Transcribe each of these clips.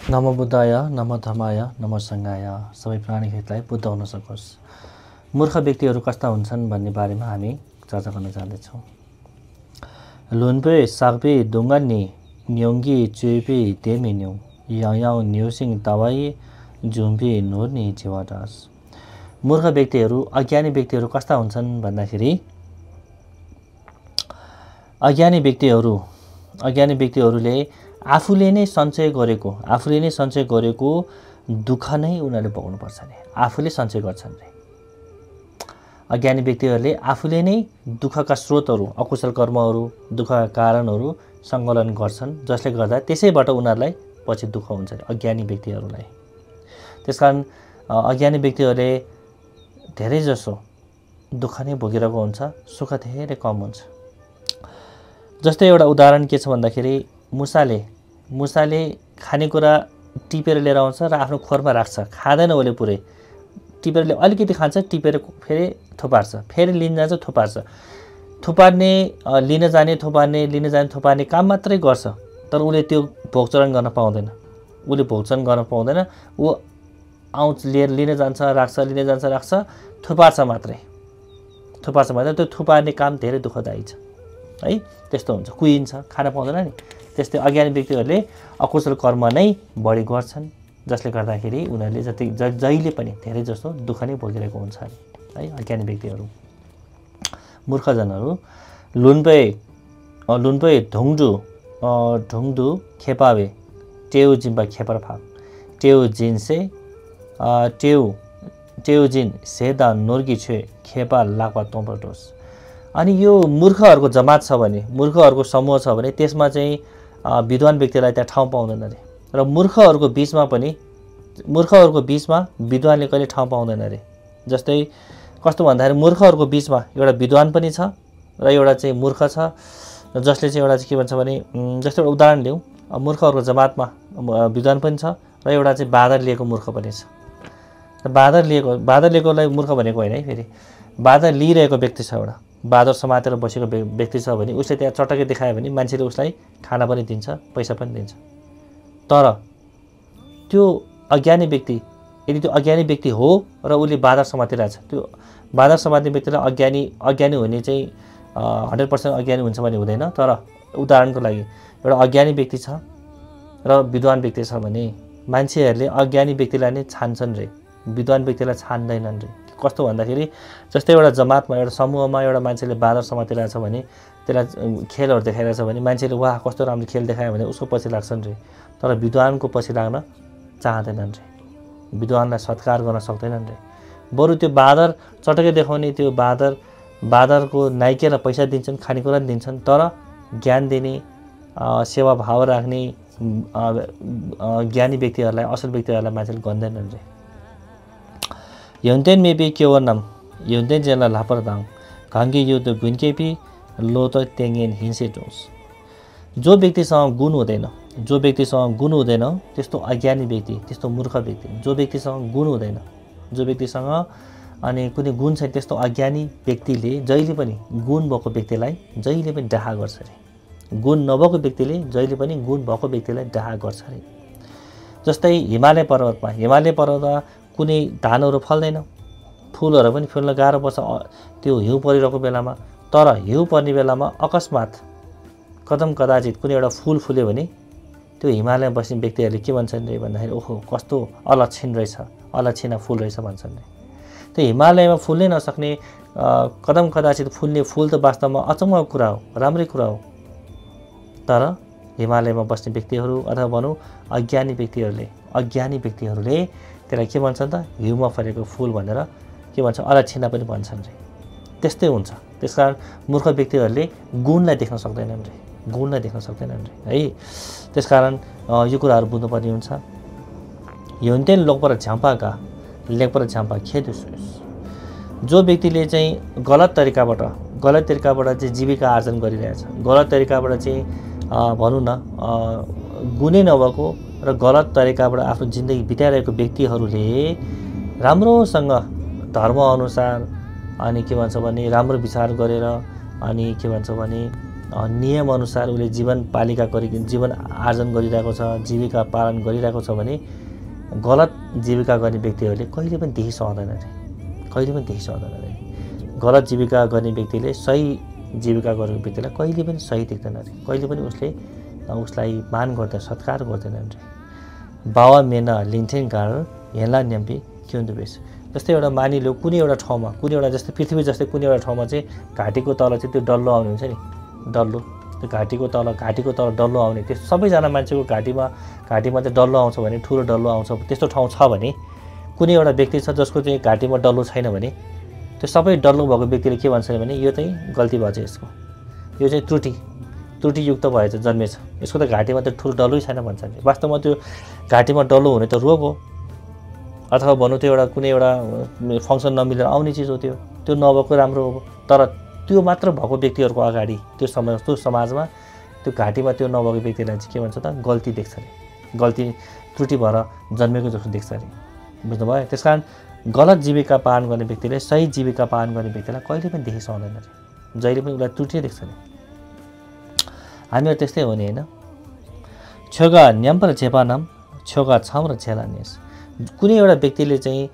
नमो बुद्धाय, नमो धम्माय, नमो सङ्घाय। सबै प्राणीहरूलाई बुद्ध हुन सकोस्। मूर्ख व्यक्तिहरू कस्ता हुन्छन् भन्ने बारेमा हामी चर्चा गर्न जाँदैछौँ। लुनपे सागपे दुङ्गान्नी न्योङ्गी चुपे देमिन्यौ याउ न्युसिङ तवाई झुम्पी नोर्नी जीवादास। मूर्ख व्यक्तिहरू, अज्ञानी व्यक्तिहरू कस्ता हुन्छन् भन्दाखेरि अज्ञानी व्यक्तिहरूले आफूले नै सञ्चय गरेको दुःख नै उनीहरूले भोग्नुपर्छ नि। आफूले सञ्चय गर्छन् रे। अज्ञानी व्यक्तिहरूले आफूले नै दुःखका स्रोतहरू, अकुशल कर्महरू, दुःखका कारणहरू सङ्कलन गर्छन्, जसले गर्दा त्यसैबाट उनीहरूलाई पछि दुःख हुन्छ अज्ञानी व्यक्तिहरूलाई। त्यसकारण अज्ञानी व्यक्तिहरूले धेरैजसो दुःख नै भोगिरहेको हुन्छ, सुख धेरै कम हुन्छ। जस्तै एउटा उदाहरण के छ भन्दाखेरि मुसाले खानेकुरा टिपेर लिएर आउँछ र आफ्नो खोरमा राख्छ, खाँदैन उसले पुरै। टिपेर अलिकति खान्छ, टिपेर फेरि थुपार्छ, फेरि लिन जान्छ, थुपार्छ। लिन जाने थुपार्ने काम मात्रै गर्छ, तर उसले त्यो भोगचरण गर्न पाउँदैन। ऊ लिन जान्छ, राख्छ, थुपार्छ मात्रै। त्यो थुपार्ने काम धेरै दुःखदायी छ है। त्यस्तो हुन्छ, कुहिन्छ, खान पाउँदैन नि। त्यस्तै अज्ञानी व्यक्तिहरूले अकुशल कर्म नै बढी गर्छन्, जसले गर्दाखेरि उनीहरूले जहिले पनि धेरै जस्तो दुःख नै भोगिरहेको हुन्छ है। अज्ञानी व्यक्तिहरू, मूर्खजनहरू लुनपे ढुङडु खेपावे टेउ जिम्बा खेपर फाक टेउ जिन सेदा नोर्गी छे खेपा लाक्पा तोम्पटोस। अनि यो मूर्खहरूको जमात छ भने, मूर्खहरूको समूह छ भने त्यसमा चाहिँ विद्वान व्यक्तिलाई त्यहाँ ठाउँ पाउँदैन अरे। र मूर्खहरूको बिचमा विद्वानले कहिले ठाउँ पाउँदैन अरे। जस्तै कस्तो भन्दाखेरि मूर्खहरूको बिचमा एउटा विद्वान पनि छ र एउटा चाहिँ मूर्ख छ, जसले चाहिँ एउटा चाहिँ के भन्छ भने, जस्तो एउटा उदाहरण लिउँ, मूर्खहरूको जमातमा विद्वान पनि छ र एउटा चाहिँ बादर लिएको मूर्ख पनि छ। बादर लिएकोलाई मूर्ख भनेको होइन है। फेरि बादर लिइरहेको व्यक्ति छ, एउटा बादर समातेर बसेको व्यक्ति छ भने उसले त्यहाँ चटक्कै देखायो भने मान्छेले उसलाई खाना पनि दिन्छ, पैसा पनि दिन्छ। तर त्यो अज्ञानी व्यक्ति, यदि त्यो अज्ञानी व्यक्ति हो र उसले बादर समातिरहेछ, त्यो बादर समात्ने व्यक्तिलाई अज्ञानी हुने चाहिँ 100% अज्ञानी हुन्छ भने हुँदैन। तर उदाहरणको लागि एउटा अज्ञानी व्यक्ति छ र विद्वान व्यक्ति छ भने मान्छेहरूले अज्ञानी व्यक्तिलाई नै छान्छन् रे, विद्वान व्यक्तिलाई छान्दैनन् रे। कस्तो भन्दाखेरि जस्तै एउटा जमातमा, एउटा समूहमा एउटा मान्छेले बादर समातिरहेछ भने, त्यसलाई खेलहरू देखाइरहेछ भने मान्छेले वाह कस्तो राम्रो खेल देखायो भने उसको पछि लाग्छन् रे। तर विद्वानको पछि लाग्न चाहँदैनन् रे, विद्वानलाई सत्कार गर्न सक्दैनन् रे। बरु त्यो बादर चटक्कै देखाउने त्यो बादरको नाइकेलाई पैसा दिन्छन्, खानेकुरा दिन्छन्, तर ज्ञान दिने, सेवा भाव राख्ने ज्ञानी व्यक्तिहरूलाई, असल व्यक्तिहरूलाई मान्छेले गन्दैनन् रे। यौन्तेन मेबी केवर नाम यौन्तेन जेला लापरदाङ घाङ्गी युद्ध गुन्केपी लो त तेङ्गेन हिंसे टोस। जो व्यक्तिसँग गुण हुँदैन त्यस्तो अज्ञानी व्यक्ति, त्यस्तो मूर्ख व्यक्ति। जो व्यक्तिसँग गुण हुँदैन, जो व्यक्तिसँग अनि कुनै गुण छैन, त्यस्तो अज्ञानी व्यक्तिले जहिले पनि गुण भएको व्यक्तिलाई जहिले पनि डाहा गर्छ अरे। गुण नभएको व्यक्तिले जहिले पनि गुण भएको व्यक्तिलाई डाहा गर्छ अरे। जस्तै हिमालय पर्वतमा कुनै धानहरू फल्दैन, फुलहरू पनि फुल्न गाह्रो पर्छ त्यो हिउँ परिरहेको बेलामा। तर हिउँ पर्ने बेलामा अकस्मात कदाचित कुनै एउटा फुल फुल्यो भने त्यो हिमालयमा बस्ने व्यक्तिहरूले के भन्छन् रे भन्दाखेरि ओहो कस्तो अलक्षिणा फुल रहेछ भन्छन् रे। त्यो हिमालयमा फुल्नै नसक्ने कदाचित फुल्ने फुल त वास्तवमा अचम्मको कुरा हो, राम्रै कुरा हो। तर हिमालयमा बस्ने व्यक्तिहरू अथवा भनौँ अज्ञानी व्यक्तिहरूले त्यसलाई के भन्छन् त, हिउँमा फलेको फुल भनेर के भन्छ, अलक्षिणा पनि भन्छन् रे। त्यस्तै हुन्छ। त्यसकारण मूर्ख व्यक्तिहरूले गुणलाई देख्न सक्दैनन् रे है। त्यसकारण यो कुराहरू बुझ्नुपर्ने हुन्छ। यौन्तेन लोकपर झ्याम्पाका लेखपर झ्याम्पा खेदुस। जो व्यक्तिले चाहिँ गलत तरिकाबाट चाहिँ जीविका आर्जन गरिरहेछ, गलत तरिकाबाट चाहिँ भनौँ न गुणै नभएको र गलत तरिकाबाट आफ्नो जिन्दगी बिताइरहेको व्यक्तिहरूले राम्रोसँग धर्म अनुसार अनि के भन्छ भने राम्रो विचार गरेर अनि के भन्छ भने नियमअनुसार उसले जीवन आर्जन गरिरहेको छ, जीविका पालन गरिरहेको छ भने गलत जीविका गर्ने व्यक्तिहरूले कहिले पनि त्यही सहँदैन रे, कहिले पनि त्यही सहँदैन रे। गलत जीविका गर्ने व्यक्तिले सही जीविका गर्ने व्यक्तिलाई कहिले पनि सही देख्दैन रे, कहिले पनि उसलाई मान गर्दैन, सत्कार गर्दैनन् रे। बावा मेना लिन्थेन गार हेला न्याम्पी क्युन दुबेस। जस्तै एउटा मानिलो कुनै एउटा ठाउँमा, कुनै एउटा जस्तै पृथ्वी जस्तै कुनै एउटा ठाउँमा चाहिँ घाटीको तल चाहिँ त्यो डल्लो आउने हुन्छ नि, डल्लो, त्यो घाटीको तल डल्लो आउने, त्यो सबैजना मान्छेको घाटीमा चाहिँ डल्लो आउँछ भने, ठुलो डल्लो आउँछ, त्यस्तो ठाउँ छ भने, कुनै एउटा व्यक्ति छ जसको चाहिँ घाटीमा डल्लो छैन भने त्यो सबै डल्लो भएको व्यक्तिले के भन्छ भने यो चाहिँ गल्ती भएछ, यसको यो चाहिँ त्रुटियुक्त भएछ, जन्मेछ, यसको त घाटीमा त ठुलो डल्लै छैन भन्छ नि। वास्तवमा त्यो घाटीमा डल्लो हुने त रोग हो, अथवा भनौँ त्यो एउटा कुनै एउटा फङ्सन नमिलेर आउने चिज हो, त्यो नभएको राम्रो हो। तर त्यो मात्र भएको व्यक्तिहरूको अगाडि त्यो समाजमा त्यो घाटीमा त्यो नभएको व्यक्तिलाई चाहिँ के भन्छ त गल्ती देख्छ अरे, गल्ती त्रुटि भएर जन्मेको जस्तो देख्छ अरे, बुझ्नुभयो। त्यस कारण गलत जीविका पालन गर्ने व्यक्तिले सही जीविका पालन गर्ने व्यक्तिलाई कहिले पनि देखि सक्दैन अरे, जहिले पनि उसलाई त्रुटि देख्छ अरे। हामीहरू त्यस्तै हो नि होइन। छेउगा न्याम र छेपा नाम छेउगा छाम र छेला नेस। कुनै एउटा व्यक्तिले चाहिँ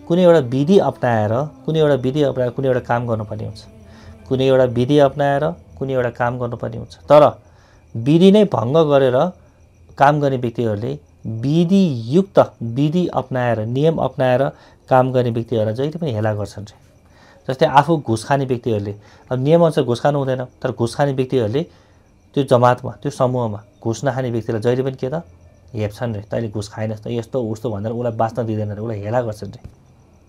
कुनै एउटा विधि अप्नाएर कुनै एउटा काम गर्नुपर्ने हुन्छ, कुनै एउटा विधि अप्नाएर कुनै एउटा काम गर्नुपर्ने हुन्छ। तर विधि नै भङ्ग गरेर काम गर्ने व्यक्तिहरूले विधि अप्नाएर नियम अप्नाएर काम गर्ने व्यक्तिहरूलाई जहिले पनि हेला गर्छन् रे। जस्तै आफू घुस खाने व्यक्तिहरूले अब नियमअनुसार घुस खानु हुँदैन, तर घुस खाने व्यक्तिहरूले त्यो जमातमा त्यो समूहमा घुस नखाने व्यक्तिलाई जहिले पनि के त हेप्छन् रे, तैँले घुस खाएनस् त, यस्तो उस्तो भनेर उसलाई बाँच्न दिँदैन रे, उसलाई हेला गर्छन् रे,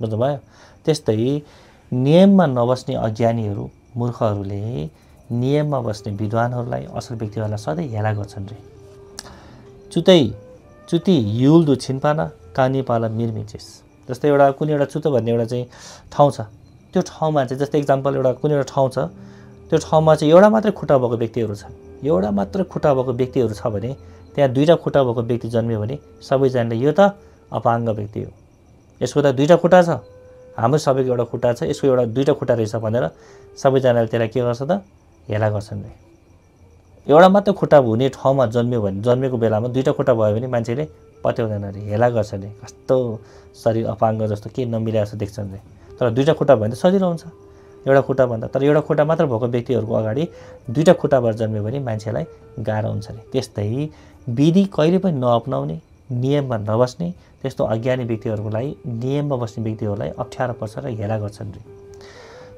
बुझ्नुभयो। त्यस्तै नियममा नबस्ने अज्ञानीहरू मूर्खहरूले नियममा बस्ने विद्वानहरूलाई असल व्यक्तिहरूलाई सधैँ हेला गर्छन् रे। चुती युल्दु छिनपाना कानीपाला मिरमिचेस। जस्तै एउटा कुनै एउटा चुतो भन्ने एउटा चाहिँ ठाउँ छ, त्यो ठाउँमा चाहिँ जस्तै इक्जाम्पल एउटा कुनै एउटा ठाउँ छ, त्यो ठाउँमा चाहिँ एउटा मात्रै खुट्टा भएको व्यक्तिहरू छ, एउटा मात्र खुट्टा भएको व्यक्तिहरू छ भने त्यहाँ दुईवटा खुट्टा भएको व्यक्ति जन्मियो भने सबैजनाले यो त अपाङ्ग व्यक्ति हो, यसको त दुईवटा खुट्टा छ, हाम्रो सबैको एउटा खुट्टा छ, यसको दुईवटा खुट्टा रहेछ भनेर सबैजनाले त्यसलाई के गर्छ त हेला गर्छन् रे। एउटा मात्र खुट्टा हुने ठाउँमा जन्मेको बेलामा दुईवटा खुट्टा भयो भने मान्छेले पत्याउँदैन रे, हेला गर्छ रे, कस्तो शरीर अपाङ्ग जस्तो के नमिला जस्तो देख्छन् रे। तर दुईवटा खुट्टा भयो भने सजिलो हुन्छ एउटा खुट्टा भन्दा, तर एउटा खुट्टा मात्र भएको व्यक्तिहरूको अगाडि दुईवटा खुट्टा भएर जन्मियो भने मान्छेलाई गाह्रो हुन्छ रे। त्यस्तै विधि कहिले पनि नअप्नाउने, नियममा नबस्ने त्यस्तो अज्ञानी व्यक्तिहरूलाई, नियममा बस्ने व्यक्तिहरूलाई अप्ठ्यारो पर्छ र हेला गर्छन् रे।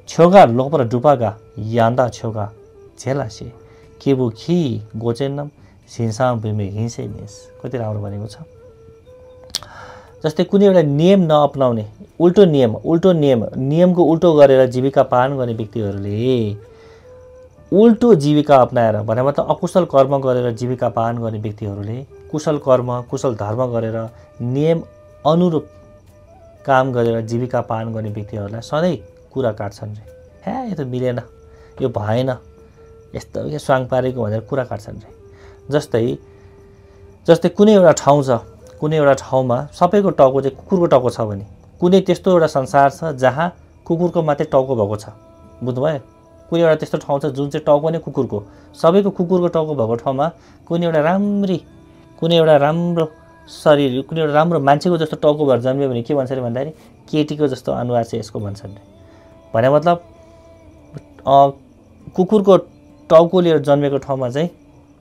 छेउगा लोपर डुपागा यान्दा छेउगा झेलासे केबु खी गोचेन्नम सिन्साम भूमि हिंसे मेस। कति राम्रो भनेको छ। जस्तै कुनै एउटा नियम नअप्नाउने, नियमको उल्टो गरेर जीविका पालन गर्ने व्यक्तिहरूले उल्टो जीविका अप्नाएर भने मतलब अकुशल कर्म गरेर जीविका पालन गर्ने व्यक्तिहरूले कुशल कर्म कुशल धर्म गरेर नियम अनुरूप काम गरेर जीविका पालन गर्ने व्यक्तिहरूलाई सधैँ कुरा काट्छन् रे। हे यो त मिलेन, यो भएन, यस्तो के स्वाङ पारेको भनेर कुरा काट्छन् रे। जस्तै कुनै एउटा ठाउँ छ, कुनै एउटा ठाउँमा सबैको टाउको चाहिँ कुकुरको टाउको छ भने कुनै त्यस्तो एउटा संसार छ जहाँ कुकुरको मात्रै टाउको भएको छ, बुझ्नुभयो। कुनै एउटा त्यस्तो ठाउँ छ जुन चाहिँ टाउको नै कुकुरको, सबैको कुकुरको टाउको भएको ठाउँमा कुनै एउटा राम्रो शरीर, कुनै एउटा राम्रो मान्छेको जस्तो टाउको भएर जन्मियो भने के भन्छ अरे भन्दाखेरि केटीको जस्तो अनुहार चाहिँ यसको भन्छन् भने मतलब कुकुरको टाउको लिएर जन्मेको ठाउँमा चाहिँ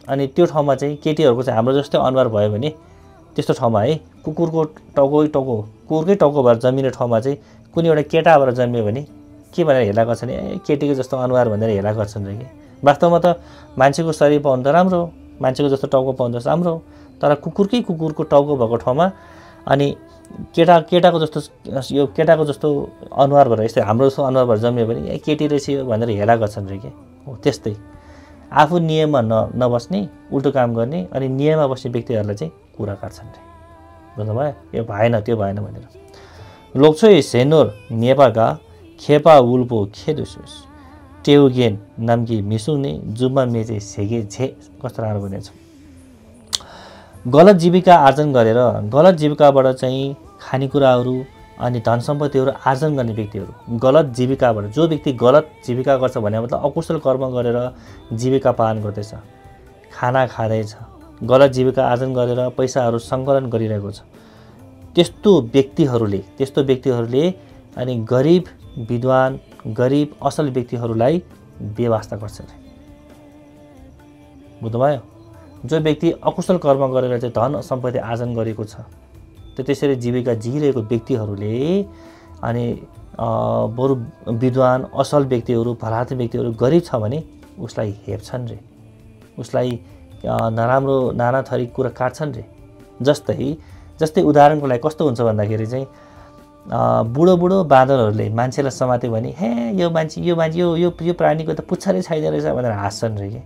अनि त्यो ठाउँमा चाहिँ केटीहरूको चाहिँ हाम्रो जस्तै अनुहार भयो भने त्यस्तो ठाउँमा है कुकुरकै टाउको भएर जन्मिने ठाउँमा चाहिँ कुनै एउटा केटा भएर जन्मियो भने के भनेर हेला गर्छन्, केटीको जस्तो अनुहार भनेर हेला गर्छन् रे कि। वास्तवमा त मान्छेको शरीर पाउनु त राम्रो हो, मान्छेको जस्तो टाउको पाउनु त राम्रो हो, तर कुकुरको टाउको भएको ठाउँमा अनि केटाको जस्तो अनुहार भएर यस्तै हाम्रो जस्तो अनुहार भएर जन्मियो भने केटी रहेछ भनेर हेला गर्छन् रे कि। हो त्यस्तै आफू नियममा नबस्ने, उल्टो काम गर्ने अनि नियममा बस्ने व्यक्तिहरूलाई चाहिँ कुरा काट्छन् रे, बुझ्नुभयो। यो भएन त्यो भएन भनेर लोक्छोइ सेनोर नेपाका खेपा उल्पो खेदुसुस टेउगेन नाम्की मिसुने जुम्मा मेचे सेगे झे। कस्तो राम्रो भनेको छ। गलत जीविका आर्जन गरेर गलत जीविकाबाट चाहिँ खानेकुराहरू अनि धन सम्पत्तिहरू आर्जन गर्ने व्यक्तिहरू, गलत जीविकाबाट, जो व्यक्ति गलत जीविका गर्छ भने मतलब अकुशल कर्म गरेर जीविका पालन गर्दैछ, खाना खाँदैछ, गलत जीविका आर्जन गरेर पैसाहरू सङ्कलन गरिरहेको छ, त्यस्तो व्यक्तिहरूले अनि गरिब विद्वान, गरिब असल व्यक्तिहरूलाई बेवास्ता गर्छ अरे। बुझ्नुभयो? जो व्यक्ति अकुशल कर्म गरेर चाहिँ धन सम्पत्ति आर्जन गरेको छ, त्यसरी जीविका जिइरहेको व्यक्तिहरूले अनि बरु विद्वान असल व्यक्तिहरू, भलात व्यक्तिहरू गरिब छ भने उसलाई हेप्छन् रे, उसलाई नराम्रो नाना थरी कुरा काट्छन् रे। जस्तै उदाहरणको लागि कस्तो हुन्छ भन्दाखेरि चाहिँ बुढो बाँदरहरूले मान्छेलाई समात्यो भने हे यो मान्छे यो प्राणीको त पुच्छरै छैन रहेछ भनेर हाँस्छन् रे।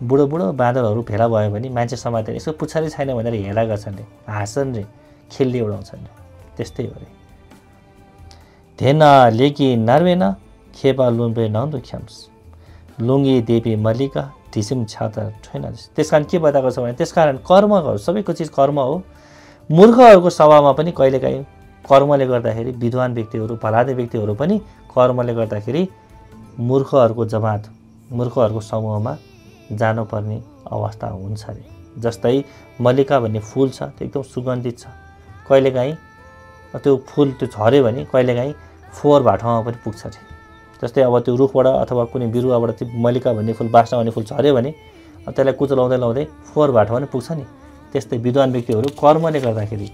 बुढो बाँदरहरू भेला भयो भने मान्छे समात्यो भने यसको पुच्छरै छैन भनेर हेला गर्छन् रे, हाँस्छन् रे, खेल्ली उडाउँछन् रे। त्यस्तै हो रे। धेन लेकी नर्वेन खेपा लुम्बे नन्दु ख्याम्स लुङ्गी देवी मल्लिका ढिसिम छाता छैन। त्यसकारण के बताएको छ भने त्यसकारण कर्महरू सबैको चिज कर्म हो। मूर्खहरूको स्वभावमा पनि कहिलेकाहीँ कर्मले गर्दाखेरि विद्वान व्यक्तिहरू, भलादे व्यक्तिहरू पनि कर्मले गर्दाखेरि मूर्खहरूको जमात, मूर्खहरूको समूहमा जानुपर्ने अवस्था हुन्छ अरे। जस्तै मल्लिका भन्ने फुल छ, त्यो एकदम सुगन्धित छ, कहिलेकाहीँ त्यो फुल त्यो झऱ्यो भने कहिलेकाहीँ फोहोर भाटामा पनि पुग्छ अरे। जस्तै अब त्यो रुखबाट अथवा कुनै बिरुवाबाट त्यो मल्लिका भन्ने फुल, बास्ना भन्ने फुल झऱ्यो भने त्यसलाई कुचलाउँदै लाउँदै फोहोर भाटामा पनि पुग्छ नि। त्यस्तै विद्वान व्यक्तिहरू कर्मले गर्दाखेरि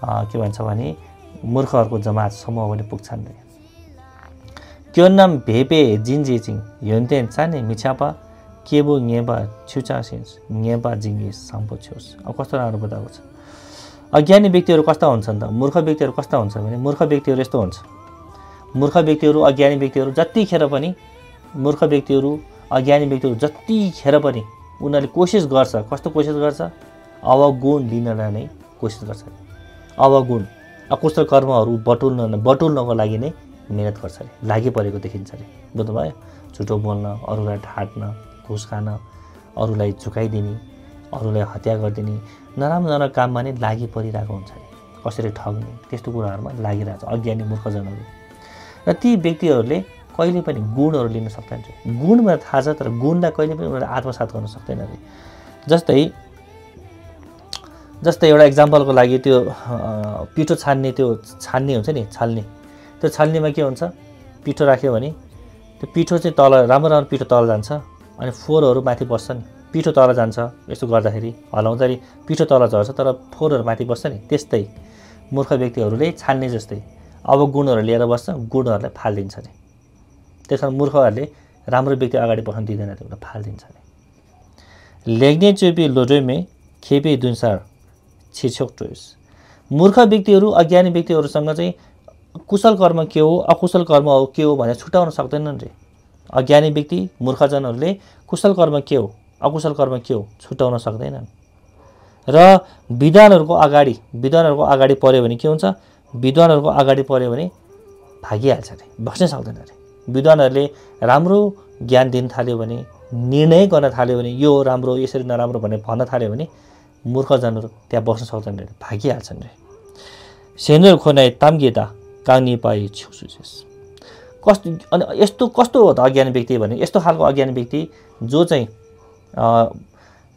के भन्छ भने मूर्खहरूको जमात समूह पनि पुग्छन् रे। त्यो नाम भेपे जिन्जिचिङ योन्तेन चाने मिछापा केबो ङेबा छुचासिन्स ङेबा जिङ्गी साम्पो छ्योस्। अब कस्तो राम्रो बताएको छ। अज्ञानी व्यक्तिहरू कस्ता हुन्छन् त? मूर्ख व्यक्तिहरू कस्ता हुन्छ भने मूर्ख व्यक्तिहरू यस्तो हुन्छ। मूर्ख व्यक्तिहरू, अज्ञानी व्यक्तिहरू जतिखेर पनि उनीहरूले कोसिस गर्छ। कस्तो कोसिस गर्छ? अवगुण लिनलाई नै कोसिस गर्छ। अवगुण, अकुशल कर्महरू बटुल्नको लागि नै मेहनत गर्छ अरे, लागि परेको देखिन्छ अरे। बुझ्नुभयो? झुटो बोल्न, अरूलाई ढाट्न, घुस खान, अरूलाई झुकाइदिने, अरूलाई हत्या गरिदिने, नराम्रो काममा नै लागि परिरहेको हुन्छ अरे। कसरी ठग्ने, त्यस्तो कुराहरूमा लागिरहेको छ अज्ञानी मूर्खजनहरू। र ती व्यक्तिहरूले कहिले पनि गुणहरू लिन सक्दैन रे। गुणमा थाहा छ तर गुणलाई कहिले पनि उनीहरूले आत्मसात गर्न सक्दैन रे। जस्तै एउटा इक्जाम्पलको लागि त्यो पिठो छान्ने हुन्छ नि, त्यो छाल्नेमा के हुन्छ? पिठो राख्यो भने त्यो पिठो चाहिँ तल राम्रो पिठो तल जान्छ अनि फोहोरहरू माथि बस्छ नि। पिठो तल जान्छ यसो गर्दाखेरि, हलाउँदाखेरि पिठो तल झर्छ तर फोहोरहरू माथि बस्छ नि। त्यस्तै मूर्ख व्यक्तिहरूले छान्ने जस्तै अब गुणहरू लिएर बस्छ, गुणहरूलाई फालिदिन्छ अरे। त्यसकारण मूर्खहरूले राम्रो व्यक्ति अगाडि बस्न दिँदैन, त्यो फालिदिन्छ अरे। लेग्ने चोपी लोडोमे खेपे दुन्सार छिछोक टोइस। मूर्ख व्यक्तिहरू, अज्ञानी व्यक्तिहरूसँग चाहिँ कुशल कर्म के हो, अकुशल कर्म हो के हो भनेर छुटाउन सक्दैनन् रे। अज्ञानी व्यक्ति, मूर्खजनहरूले कुशल कर्म के हो, अकुशल कर्म के हो छुटाउन सक्दैनन्। र विद्वानहरूको अगाडि पर्यो भने के हुन्छ? विद्वानहरूको अगाडि पर्यो भने भागिहाल्छ अरे, बस्नै सक्दैन अरे। विद्वानहरूले राम्रो ज्ञान दिन थाल्यो भने, निर्णय गर्न थाल्यो भने यो राम्रो यसरी नराम्रो भनेर भन्न थाल्यो भने मूर्खजनहरू त्यहाँ बस्न सक्दैन रे, भागिहाल्छन् रे। सेन्द्र खोनाइ ताम्गेता काङ्नी पाइ छुसुसेस। अनि यस्तो कस्तो हो त अज्ञानी व्यक्ति भने? यस्तो खालको अज्ञानी व्यक्ति जो चाहिँ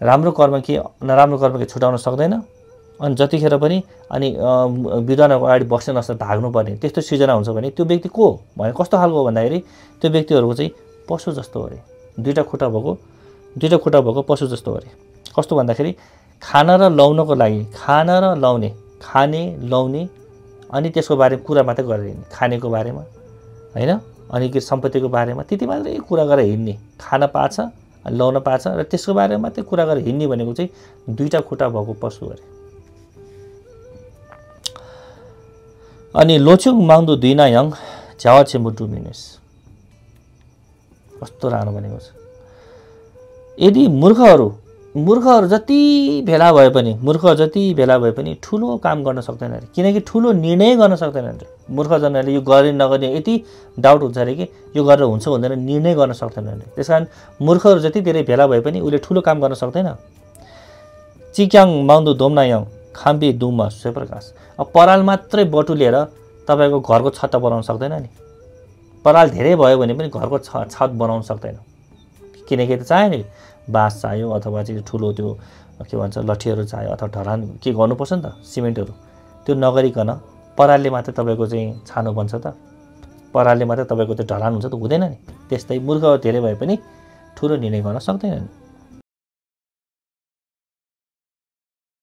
राम्रो कर्म के नराम्रो कर्म के छुटाउन सक्दैन अनि जतिखेर पनि अनि विद्वानहरूको अगाडि बस्न नसक्दा भाग्नुपर्ने त्यस्तो सृजना हुन्छ भने त्यो व्यक्ति को हो भने कस्तो खालको हो भन्दाखेरि त्यो व्यक्तिहरूको चाहिँ पशु जस्तो हो अरे। दुईटा खुट्टा भएको पशु जस्तो हो अरे। कस्तो भन्दाखेरि खाना र लाउने, खाने लाउने अनि त्यसको बारेमा कुरा मात्रै गरेर हिँड्ने, खानेको बारेमा होइन, अनि के सम्पत्तिको बारेमा त्यति मात्रै कुरा गरेर हिँड्ने। खान पाछ, लाउन पाछ र त्यसको बारेमा मात्रै कुरा गरेर हिँड्ने भनेको चाहिँ दुईटा खुट्टा भएको पशु अरे। अनि लोचुङ माङ्दो दुईना यङ झ्यावा छेम्बु डुमिनेस। कस्तो राम्रो भनेको छ। यदि मूर्खहरू जति भेला भए पनि ठुलो काम गर्न सक्दैन अरे, किनकि ठुलो निर्णय गर्न सक्दैन अरे। मूर्खजनहरूले यो गर्ने नगर्ने यति डाउट हुन्छ अरे कि यो गरेर हुन्छ हुँदैन निर्णय गर्न सक्दैन अरे। त्यसकारण मूर्खहरू जति धेरै भेला भए पनि उसले ठुलो काम गर्न सक्दैन। चिक्याङ माउँदो दोम्नायङ खाम्बी दुममा सूर्यप्रकाश। अब पराल मात्रै बटुलेर तपाईँको घरको छत त बनाउन सक्दैन नि। पराल धेरै भयो भने पनि घरको छत बनाउन सक्दैन, किनकि त चाहियो नि, बाँस चाहियो अथवा चाहिँ ठुलो त्यो के भन्छ लठीहरू चाहियो अथवा ढलान के गर्नुपर्छ नि त, सिमेन्टहरू। त्यो नगरिकन परालले मात्रै तपाईँको चाहिँ छानो बन्छ त? परालले मात्रै तपाईँको त्यो ढलान हुन्छ त? हुँदैन नि। त्यस्तै मूर्ख धेरै भए पनि ठुलो निर्णय गर्न सक्दैनन्।